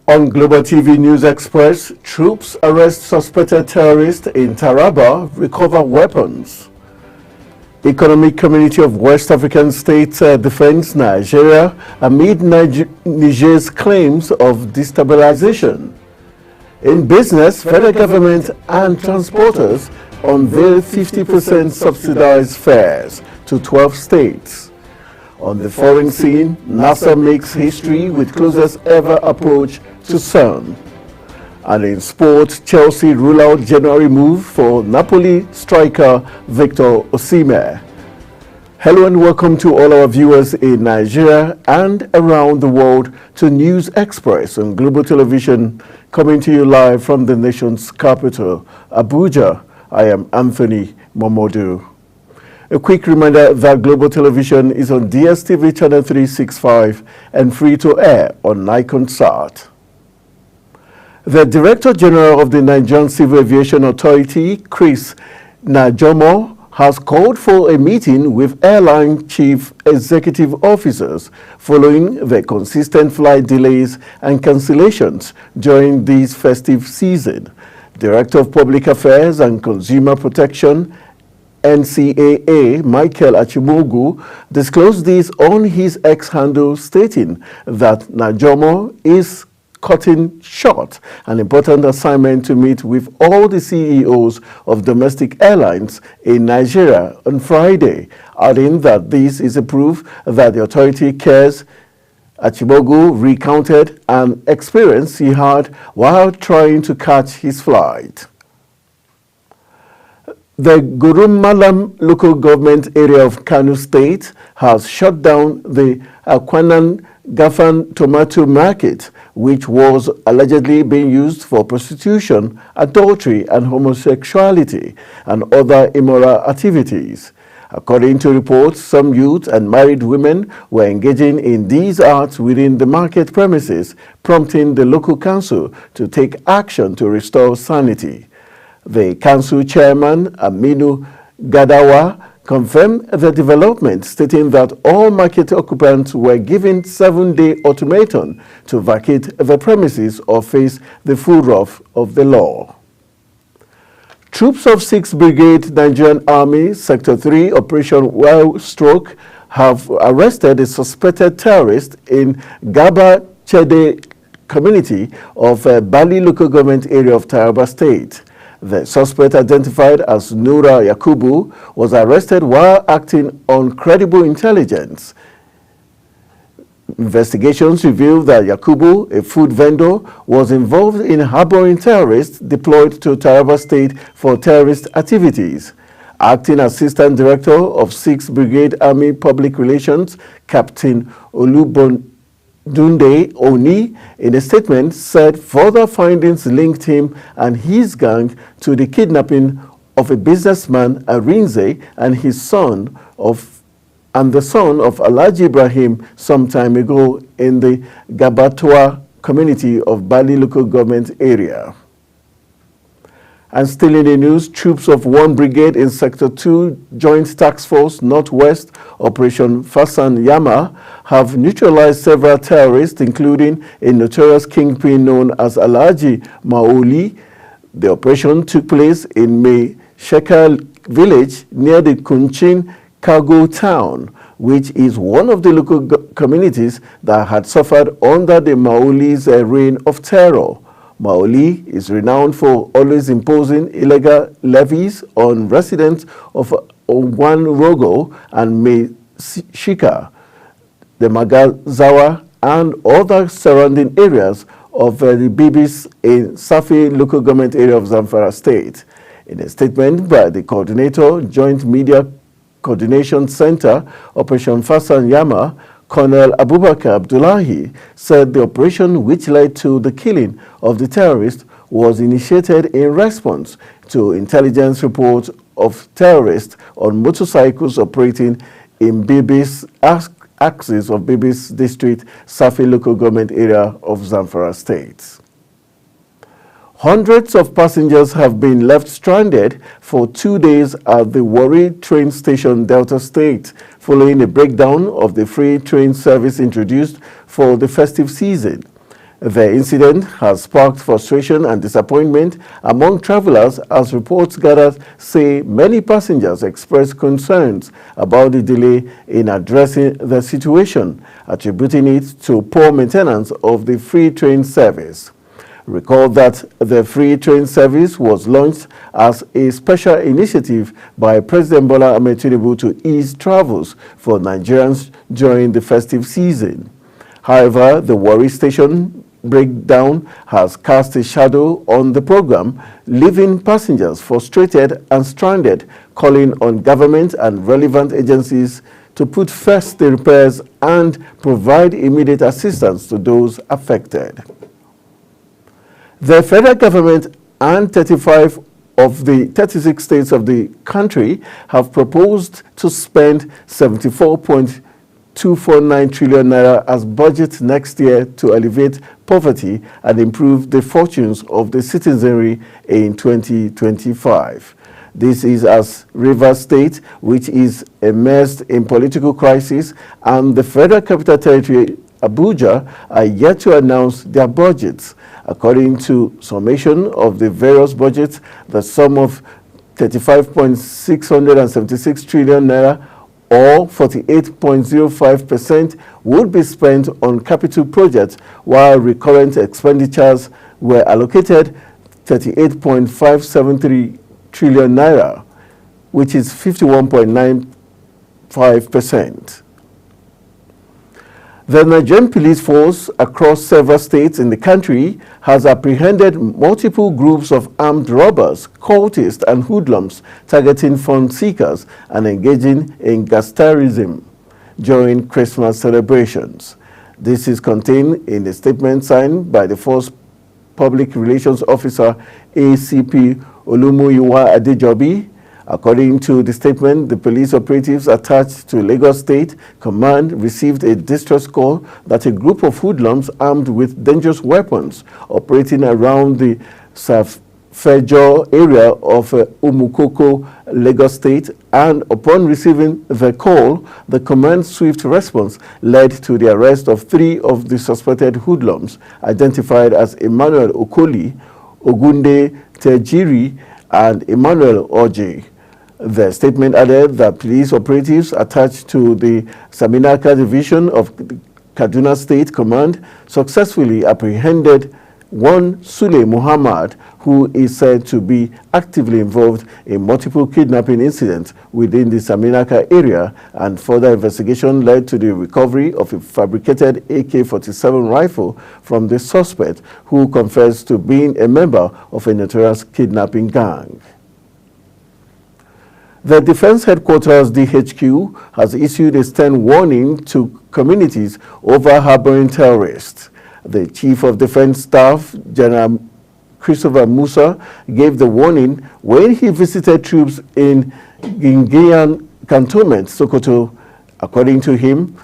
On Global TV News Express, troops arrest suspected terrorist in Taraba, recover weapons. Economic Community of West African States defends Nigeria amid Niger's claims of destabilization. In business, federal government and transporters unveil 50% subsidized fares to 12 states. On the foreign scene, NASA makes history with closest ever approach to CERN. And in sport, Chelsea rule out January move for Napoli striker Victor Osimhen. Hello and welcome to all our viewers in Nigeria and around the world to News Express on Global Television, coming to you live from the nation's capital, Abuja. I am Anthony Momodu. A quick reminder that Global Television is on DSTV channel 365 and free to air on Nikonsat. The Director General of the Nigerian Civil Aviation Authority, Chris Najomo, has called for a meeting with airline chief executive officers following the consistent flight delays and cancellations during this festive season. Director of Public Affairs and Consumer Protection, NCAA, Michael Achimogu, disclosed this on his X handle, stating that Najomo is cutting short an important assignment to meet with all the CEOs of domestic airlines in Nigeria on Friday, adding that this is a proof that the authority cares. Achimogu recounted an experience he had while trying to catch his flight. The Gurumalam local government area of Kano State has shut down the Akwanan Gafan tomato market, which was allegedly being used for prostitution, adultery, and homosexuality, and other immoral activities. According to reports, some youth and married women were engaging in these acts within the market premises, prompting the local council to take action to restore sanity. The council chairman, Aminu Gadawa, confirmed the development, stating that all market occupants were given 7-day ultimatum to vacate the premises or face the full wrath of the law. Troops of 6th Brigade Nigerian Army, Sector 3, Operation Wild Stroke, have arrested a suspected terrorist in Gaba Chede community of Bali local government area of Taraba State. The suspect, identified as Nura Yakubu, was arrested while acting on credible intelligence. Investigations revealed that Yakubu, a food vendor, was involved in harboring terrorists deployed to Taraba State for terrorist activities. Acting Assistant Director of 6th Brigade Army Public Relations, Captain Olubodunde Oni, in a statement, said further findings linked him and his gang to the kidnapping of a businessman, Arinze, and the son of Alhaji Ibrahim some time ago in the Gabatoa community of Bali local government area. And still in the news, troops of 1 Brigade in Sector 2 Joint Task Force Northwest Operation Fasan Yama have neutralized several terrorists, including a notorious kingpin known as Alhaji Maoli. The operation took place in May Shekar village near the Kunchin Cargo Town, which is one of the local communities that had suffered under the Maoli's reign of terror. Maoli is renowned for always imposing illegal levies on residents of Onwan-Rogo and Meshika, the Magazawa, and other surrounding areas of the Bibis in Safi local government area of Zamfara State. In a statement by the coordinator, Joint Media Coordination Center, Operation Fasan Yama, Colonel Abubakar Abdullahi, said the operation, which led to the killing of the terrorist, was initiated in response to intelligence reports of terrorists on motorcycles operating in Bibis axis of Bibis district, Safi local government area of Zamfara State. Hundreds of passengers have been left stranded for 2 days at the Warri train station, Delta State, following a breakdown of the free train service introduced for the festive season. The incident has sparked frustration and disappointment among travelers as reports gathered say many passengers expressed concerns about the delay in addressing the situation, attributing it to poor maintenance of the free train service. Recall that the free train service was launched as a special initiative by President Bola Ahmed Tinubu to ease travels for Nigerians during the festive season. However, the Warri Station breakdown has cast a shadow on the program, leaving passengers frustrated and stranded, calling on government and relevant agencies to put first the repairs and provide immediate assistance to those affected. The federal government and 35 of the 36 states of the country have proposed to spend 74.249 trillion naira as budget next year to alleviate poverty and improve the fortunes of the citizenry in 2025. This is as Rivers State, which is immersed in political crisis, and the Federal Capital Territory, Abuja, are yet to announce their budgets. According to summation of the various budgets, the sum of 35.676 trillion naira or 48.05% would be spent on capital projects, while recurrent expenditures were allocated 38.573 trillion naira, which is 51.95%. The Nigerian police force across several states in the country has apprehended multiple groups of armed robbers, cultists, and hoodlums targeting fund seekers and engaging in gangsterism during Christmas celebrations. This is contained in a statement signed by the force Public Relations Officer ACP Olumuyiwa Adejobi. According to the statement, the police operatives attached to Lagos State Command received a distress call that a group of hoodlums armed with dangerous weapons operating around the Safejo area of Umukoko, Lagos State, and upon receiving the call, the command's swift response led to the arrest of 3 of the suspected hoodlums, identified as Emmanuel Okoli, Ogunde Tejiri, and Emmanuel Oje. The statement added that police operatives attached to the Saminaka Division of Kaduna State Command successfully apprehended one Sule Muhammad, who is said to be actively involved in multiple kidnapping incidents within the Saminaka area, and further investigation led to the recovery of a fabricated AK-47 rifle from the suspect, who confessed to being a member of a notorious kidnapping gang. The Defense Headquarters DHQ has issued a stern warning to communities over harboring terrorists. The Chief of Defense Staff, General Christopher Musa, gave the warning when he visited troops in Gingian Cantonment, Sokoto. According to him,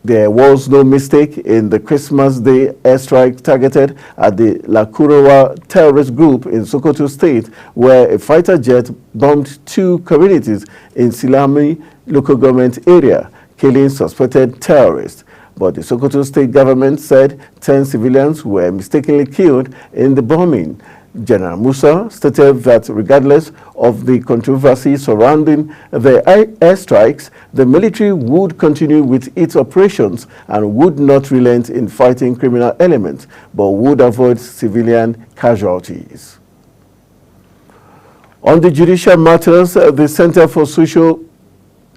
there was no mistake in the Christmas Day airstrike targeted at the Lakurowa terrorist group in Sokoto State, where a fighter jet bombed 2 communities in Silami local government area, killing suspected terrorists. But the Sokoto State government said 10 civilians were mistakenly killed in the bombing. General Musa stated that regardless of the controversy surrounding the airstrikes, the military would continue with its operations and would not relent in fighting criminal elements, but would avoid civilian casualties. On the judicial matters, the Center for Social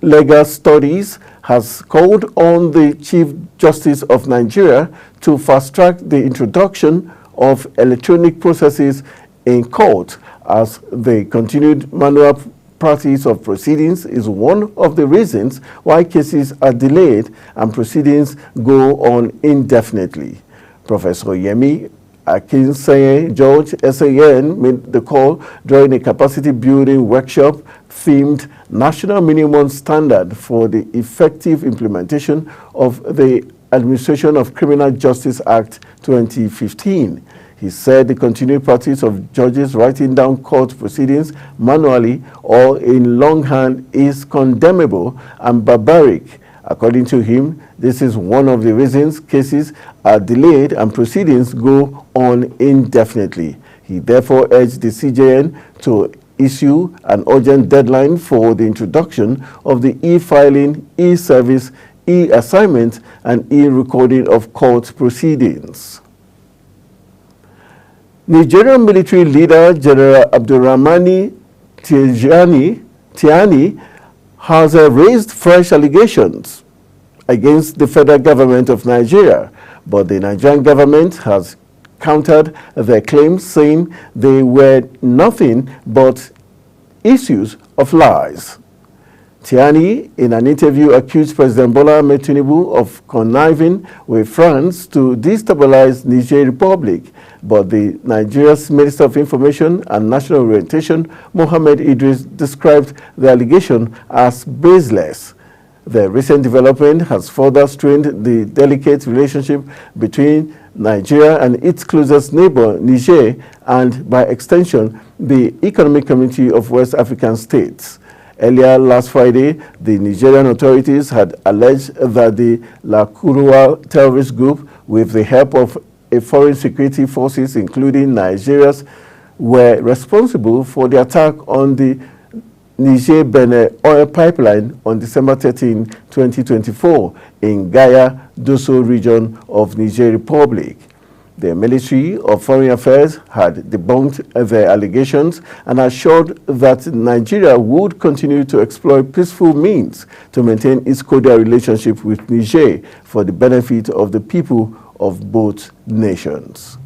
Legal Studies has called on the Chief Justice of Nigeria to fast-track the introduction of electronic processes in court, as the continued manual practice of proceedings is one of the reasons why cases are delayed and proceedings go on indefinitely. Professor Yemi Akinseye George SAN made the call during a capacity building workshop themed National Minimum Standard for the Effective Implementation of the Administration of Criminal Justice Act 2015. He said the continued practice of judges writing down court proceedings manually or in longhand is condemnable and barbaric, According to him, this is one of the reasons cases are delayed and proceedings go on indefinitely. He therefore urged the CJN to issue an urgent deadline for the introduction of the e-filing, e-service, e-assignment, and e-recording of court proceedings. Nigerian military leader General Abdurrahmani Tiani has raised fresh allegations against the federal government of Nigeria, but the Nigerian government has countered their claims, saying they were nothing but issues of lies. Tiani, in an interview, accused President Bola Ahmed Tinubu of conniving with France to destabilize Niger Republic, but the Nigeria's Minister of Information and National Orientation, Mohammed Idris, described the allegation as baseless. The recent development has further strained the delicate relationship between Nigeria and its closest neighbor, Niger, and by extension, the Economic Community of West African States. Earlier last Friday, the Nigerian authorities had alleged that the Lakurua terrorist group, with the help of foreign security forces, including Nigeria's, were responsible for the attack on the Niger-Benin oil pipeline on December 13, 2024 in Gaya, Dosso region of Niger Republic. The Ministry of Foreign Affairs had debunked the allegations and assured that Nigeria would continue to explore peaceful means to maintain its cordial relationship with Niger for the benefit of the people of both nations.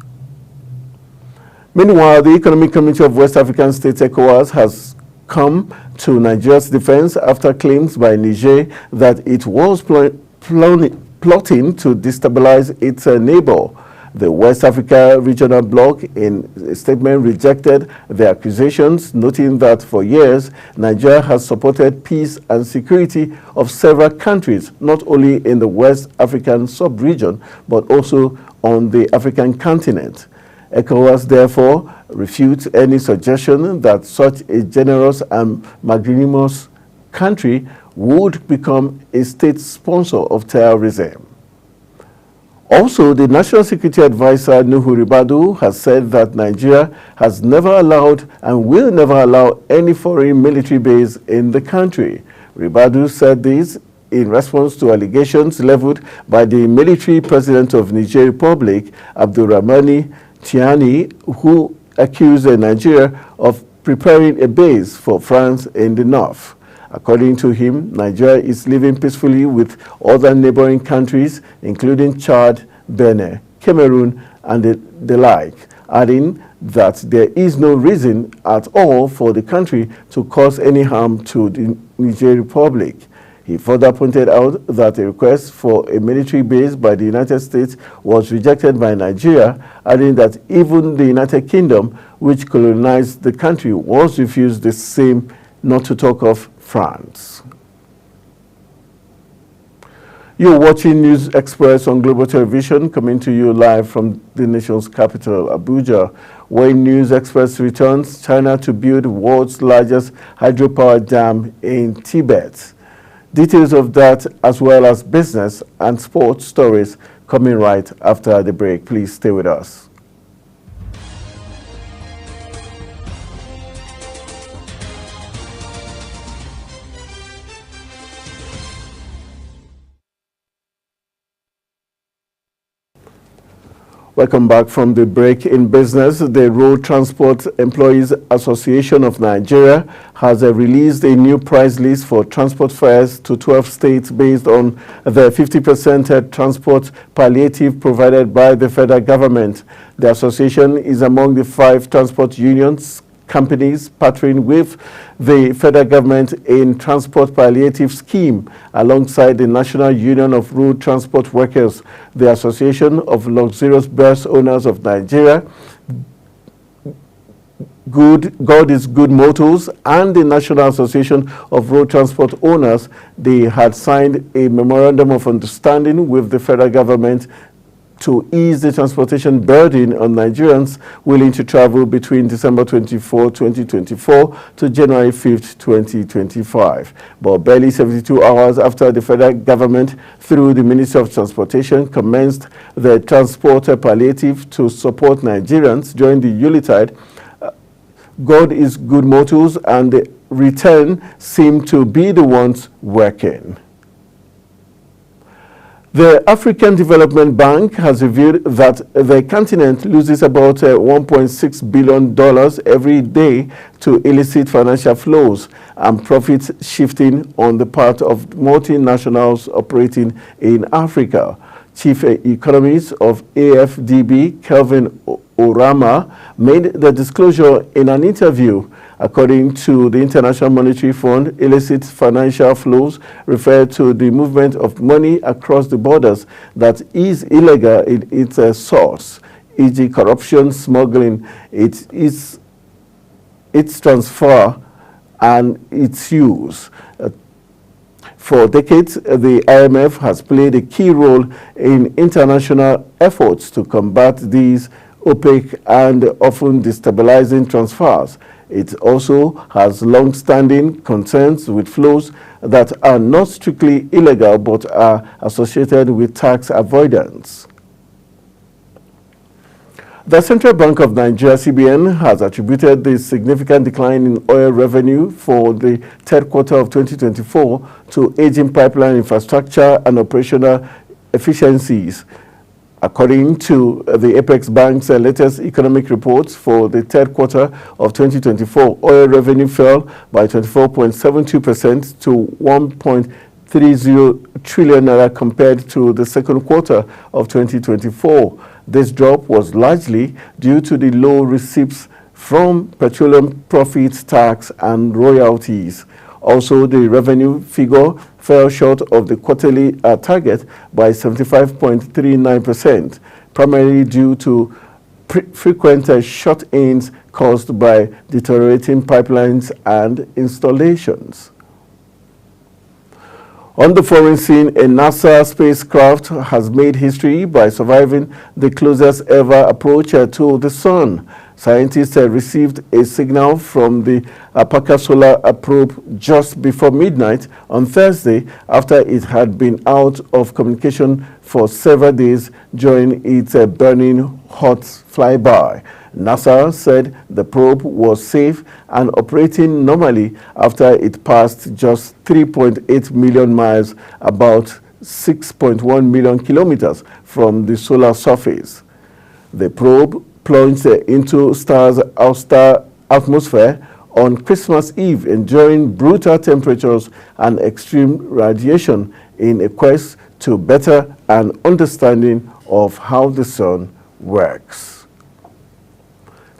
Meanwhile, the Economic Community of West African States, ECOWAS, has come to Nigeria's defense after claims by Niger that it was plotting to destabilize its neighbor. The West Africa Regional Bloc, in a statement, rejected the accusations, noting that for years, Nigeria has supported peace and security of several countries, not only in the West African sub-region, but also on the African continent. ECOWAS therefore refutes any suggestion that such a generous and magnanimous country would become a state sponsor of terrorism. Also, the National Security Advisor, Nuhu Ribadu, has said that Nigeria has never allowed and will never allow any foreign military base in the country. Ribadu said this in response to allegations leveled by the military president of Niger Republic, Abdurrahmani Tiani, who accused Nigeria of preparing a base for France in the north. According to him, Nigeria is living peacefully with other neighboring countries, including Chad, Benin, Cameroon, and the like, adding that there is no reason at all for the country to cause any harm to the Niger Republic. He further pointed out that a request for a military base by the United States was rejected by Nigeria, adding that even the United Kingdom, which colonized the country, was refused the same, not to talk of France. You're watching News Express on Global Television, coming to you live from the nation's capital, Abuja. When News Express returns, China to build the world's largest hydropower dam in Tibet. Details of that, as well as business and sports stories, coming right after the break. Please stay with us. Welcome back from the break. In business, the Road Transport Employees Association of Nigeria has released a new price list for transport fares to 12 states based on the 50% transport palliative provided by the federal government. The association is among the 5 transport unions companies partnering with the federal government in transport palliative scheme alongside the National Union of Road Transport Workers, the Association of Luxurious Bus Owners of Nigeria, God is Good Motors, and the National Association of Road Transport Owners. They had signed a memorandum of understanding with the federal government to ease the transportation burden on Nigerians willing to travel between December 24, 2024 to January 5, 2025. But barely 72 hours after the federal government, through the Ministry of Transportation, commenced the transport palliative to support Nigerians during the Yuletide, God is good motors and the return seem to be the ones working. The African Development Bank has revealed that the continent loses about $1.6 billion every day to illicit financial flows and profits shifting on the part of multinationals operating in Africa. Chief Economist of AFDB, Kelvin Orama, made the disclosure in an interview. According to the International Monetary Fund, illicit financial flows refer to the movement of money across the borders that is illegal in its source, e.g. corruption, smuggling, its transfer, and its use. For decades, the IMF has played a key role in international efforts to combat these opaque and often destabilizing transfers. It also has long-standing concerns with flows that are not strictly illegal but are associated with tax avoidance. The Central Bank of Nigeria, CBN, has attributed the significant decline in oil revenue for the third quarter of 2024 to aging pipeline infrastructure and operational efficiencies. According to the Apex Bank's latest economic reports for the third quarter of 2024, oil revenue fell by 24.72% to 1.30 trillion naira compared to the second quarter of 2024. This drop was largely due to the low receipts from petroleum profits tax and royalties. Also, the revenue figure fell short of the quarterly target by 75.39%, primarily due to frequent shut-ins caused by deteriorating pipelines and installations. On the foreign scene, a NASA spacecraft has made history by surviving the closest ever approach to the Sun. Scientists received a signal from the Parker Solar Probe just before midnight on Thursday after it had been out of communication for several days during its burning hot flyby. NASA said the probe was safe and operating normally after it passed just 3.8 million miles, about 6.1 million kilometers from the solar surface. The probe plunged into star's outer atmosphere on Christmas Eve, enduring brutal temperatures and extreme radiation in a quest to better an understanding of how the sun works.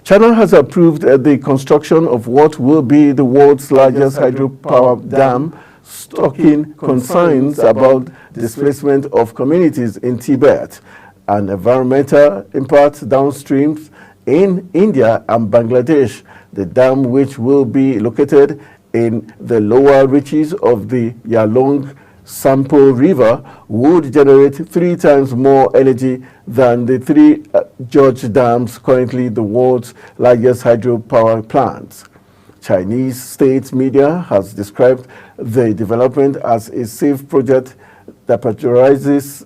China has approved the construction of what will be the world's largest hydropower dam, stoking concerns about displacement of communities in Tibet and environmental impact downstream in India and Bangladesh. The dam, which will be located in the lower reaches of the Yalong Sampo River, would generate 3 times more energy than the 3 George dams, currently the world's largest hydropower plants. Chinese state media has described the development as a safe project that prioritizes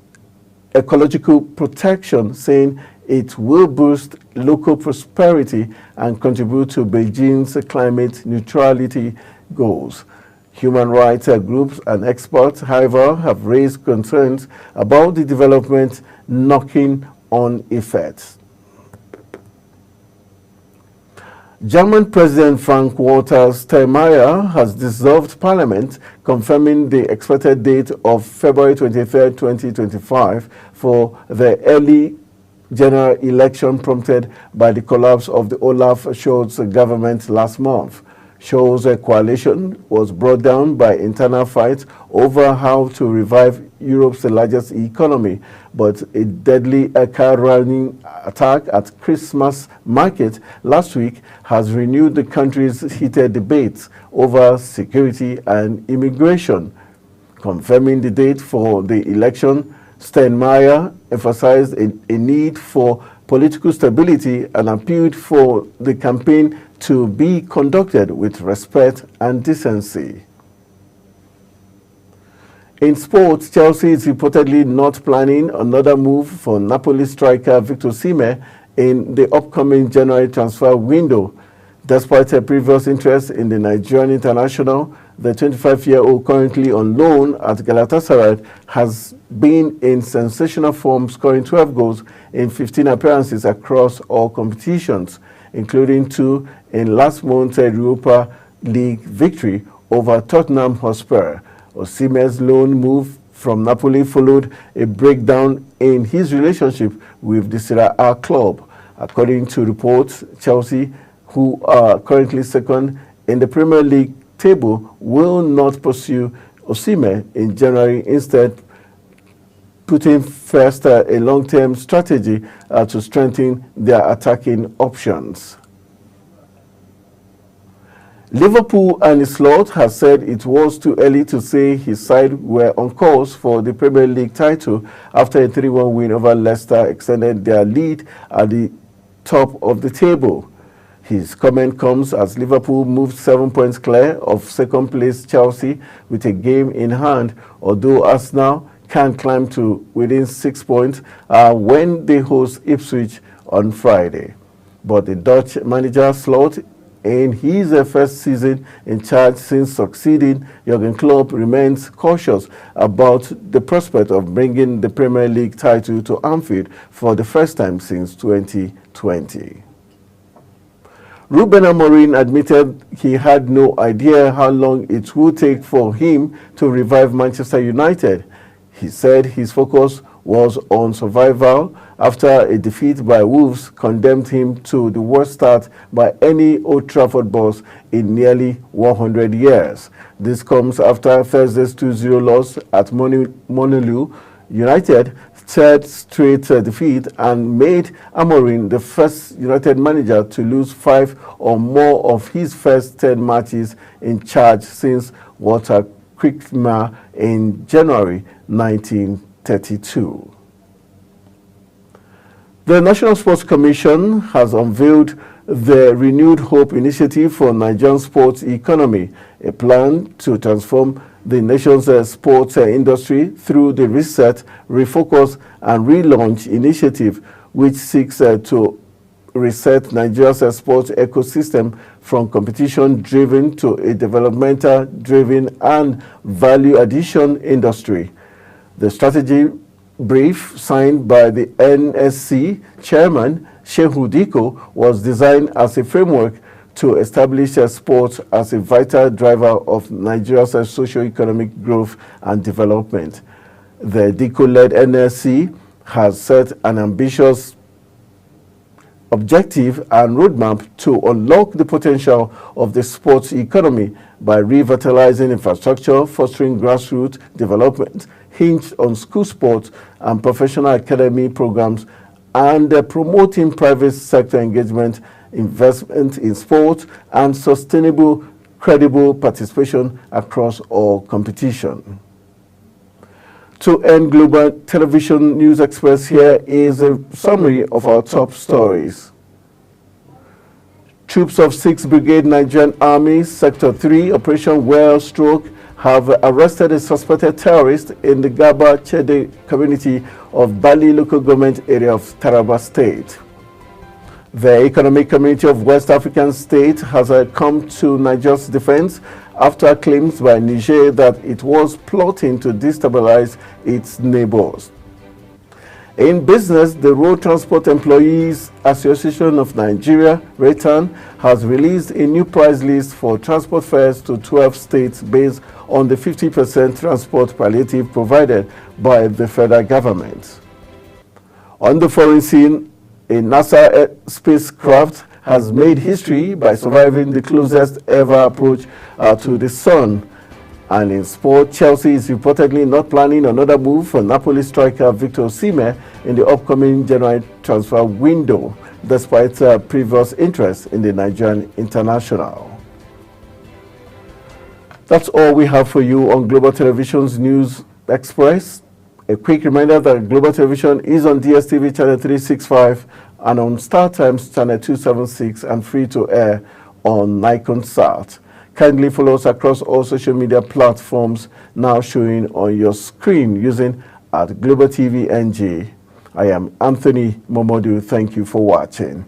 ecological protection, saying it will boost local prosperity and contribute to Beijing's climate neutrality goals. Human rights groups and experts, however, have raised concerns about the development knocking on effects. German President Frank-Walter Steinmeier has dissolved parliament, confirming the expected date of February 23, 2025 for the early general election prompted by the collapse of the Olaf Scholz government last month. Scholz's coalition was brought down by internal fights over how to revive Europe's largest economy, but a deadly car-running attack at Christmas market last week has renewed the country's heated debates over security and immigration. Confirming the date for the election, Steinmeier emphasized a need for political stability and appealed for the campaign to be conducted with respect and decency. In sports, Chelsea is reportedly not planning another move for Napoli striker Victor Osimhen in the upcoming January transfer window. Despite a previous interest in the Nigerian international, the 25-year-old currently on loan at Galatasaray has been in sensational form, scoring 12 goals in 15 appearances across all competitions, including 2 in last month's Europa League victory over Tottenham Hotspur. Osimhen's loan move from Napoli followed a breakdown in his relationship with the Serie A club. According to reports, Chelsea, who are currently second in the Premier League table, will not pursue Osimhen in January, instead putting first a long-term strategy to strengthen their attacking options. Liverpool and Slot has said it was too early to say his side were on course for the Premier League title after a 3-1 win over Leicester extended their lead at the top of the table. His comment comes as Liverpool moved 7 points clear of second-place Chelsea with a game in hand, although Arsenal can climb to within 6 points when they host Ipswich on Friday. But the Dutch manager Slot, in his first season in charge since succeeding Jurgen Klopp, remains cautious about the prospect of bringing the Premier League title to Anfield for the first time since 2020. Ruben Amorim admitted he had no idea how long it would take for him to revive Manchester United. He said his focus was on survival after a defeat by Wolves condemned him to the worst start by any Old Trafford boss in nearly 100 years. This comes after Thursday's 2-0 loss at Molineux United, third straight defeat, and made Amorim the first United manager to lose 5 or more of his first 10 matches in charge since Walter Krikma in January 1932. The National Sports Commission has unveiled the Renewed Hope Initiative for Nigerian sports economy, a plan to transform the nation's sports industry through the Reset, Refocus and Relaunch initiative, which seeks to reset Nigeria's sports ecosystem from competition-driven to a developmental-driven and value-addition industry. The strategy brief signed by the NSC chairman, Shehu Diko, was designed as a framework to establish sports as a vital driver of Nigeria's socio-economic growth and development. The Diko-led NSC has set an ambitious objective and roadmap to unlock the potential of the sports economy by revitalizing infrastructure, fostering grassroots development hinged on school sports and professional academy programs, and promoting private sector engagement, investment in sports, and sustainable, credible participation across all competition. To end Global Television News Express, here is a summary of our top stories. Troops of 6th Brigade Nigerian Army, Sector 3, Operation Well Stroke, have arrested a suspected terrorist in the Gaba Chede community of Bali local government area of Taraba State. The Economic Community of West African States has come to Nigeria's defense after claims by Niger that it was plotting to destabilize its neighbors. In business, the Road Transport Employees Association of Nigeria, RETAN, has released a new price list for transport fares to 12 states based on the 50% transport palliative provided by the federal government. On the foreign scene, a NASA spacecraft has made history by surviving the closest ever approach to the sun. And in sport, Chelsea is reportedly not planning another move for Napoli striker Victor Osimhen in the upcoming January transfer window, despite previous interest in the Nigerian international. That's all we have for you on Global Television's News Express. A quick reminder that Global Television is on DSTV channel 365 and on StarTimes channel 276 and free to air on Nikonsat. Kindly follow us across all social media platforms now showing on your screen using @Global TV NG. I am Anthony Momodu. Thank you for watching.